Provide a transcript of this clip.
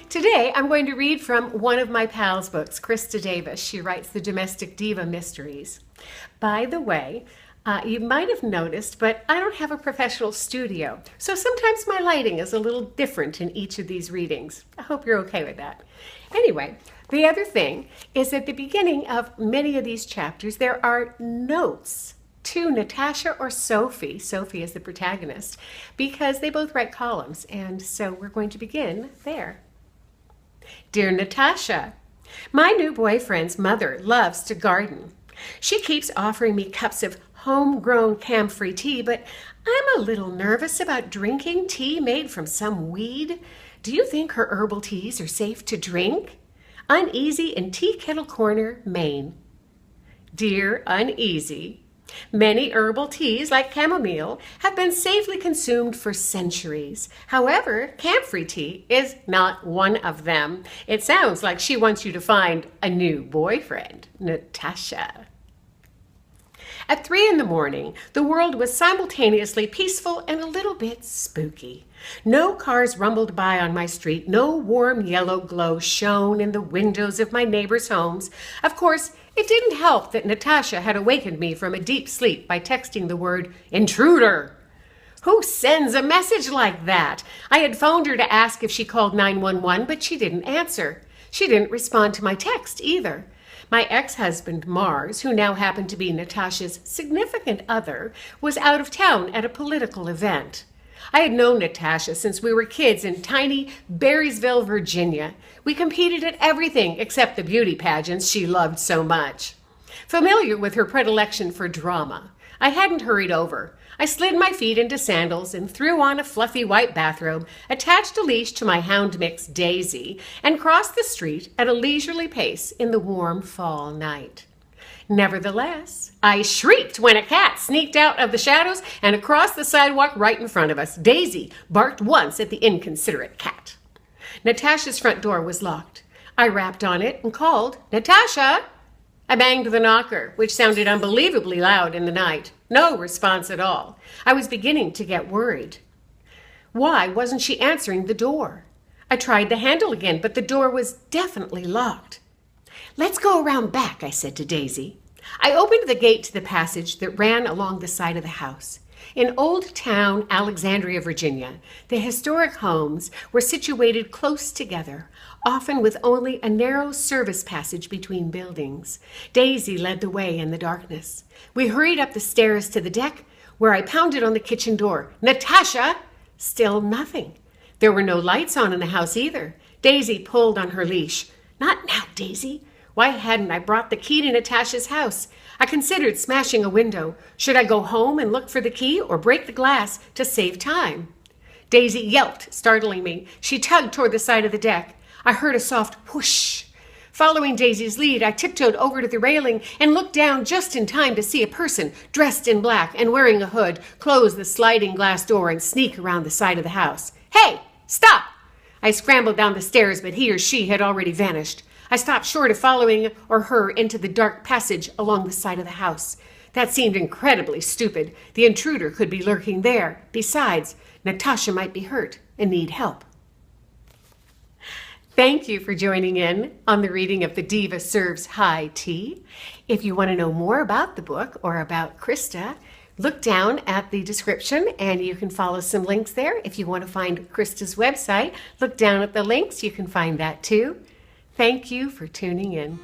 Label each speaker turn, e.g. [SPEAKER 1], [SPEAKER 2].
[SPEAKER 1] Today, I'm going to read from one of my pals' books, Krista Davis. She writes the Domestic Diva Mysteries. By the way, you might have noticed, but I don't have a professional studio, so sometimes my lighting is a little different in each of these readings. I hope you're okay with that. Anyway, the other thing is at the beginning of many of these chapters, there are notes to Natasha or Sophie. Sophie is the protagonist, because they both write columns, and so we're going to begin there. Dear Natasha, my new boyfriend's mother loves to garden. She keeps offering me cups of homegrown camphor tea, but I'm a little nervous about drinking tea made from some weed. Do you think her herbal teas are safe to drink? Uneasy in Tea Kettle Corner, Maine. Dear Uneasy, many herbal teas, like chamomile, have been safely consumed for centuries. However, camphor tea is not one of them. It sounds like she wants you to find a new boyfriend, Natasha. At 3 a.m, the world was simultaneously peaceful and a little bit spooky. No cars rumbled by on my street. No warm yellow glow shone in the windows of my neighbors' homes. Of course, it didn't help that Natasha had awakened me from a deep sleep by texting the word intruder. Who sends a message like that? I had phoned her to ask if she called 911, but she didn't answer. She didn't respond to my text either. My ex-husband, Mars, who now happened to be Natasha's significant other, was out of town at a political event. I had known Natasha since we were kids in tiny Berrysville, Virginia. We competed at everything except the beauty pageants she loved so much. Familiar with her predilection for drama, I hadn't hurried over. I slid my feet into sandals and threw on a fluffy white bathrobe, attached a leash to my hound mix Daisy, and crossed the street at a leisurely pace in the warm fall night. Nevertheless, I shrieked when a cat sneaked out of the shadows and across the sidewalk right in front of us. Daisy barked once at the inconsiderate cat. Natasha's front door was locked. I rapped on it and called, Natasha! I banged the knocker, which sounded unbelievably loud in the night. No response at all. I was beginning to get worried. Why wasn't she answering the door? I tried the handle again, but the door was definitely locked. Let's go around back, I said to Daisy. I opened the gate to the passage that ran along the side of the house. In Old Town, Alexandria, Virginia, the historic homes were situated close together, often with only a narrow service passage between buildings. Daisy led the way in the darkness. We hurried up the stairs to the deck, where I pounded on the kitchen door. Natasha! Still nothing. There were no lights on in the house either. Daisy pulled on her leash. Not now, Daisy. Why hadn't I brought the key to Natasha's house? I considered smashing a window. Should I go home and look for the key or break the glass to save time? Daisy yelped, startling me. She tugged toward the side of the deck. I heard a soft whoosh. Following Daisy's lead, I tiptoed over to the railing and looked down just in time to see a person dressed in black and wearing a hood close the sliding glass door and sneak around the side of the house. Hey, stop! I scrambled down the stairs, but he or she had already vanished. I stopped short of following her into the dark passage along the side of the house. That seemed incredibly stupid. The intruder could be lurking there. Besides, Natasha might be hurt and need help. Thank you for joining in on the reading of The Diva Serves High Tea. If you want to know more about the book or about Krista, look down at the description and you can follow some links there. If you want to find Krista's website, look down at the links. You can find that too. Thank you for tuning in.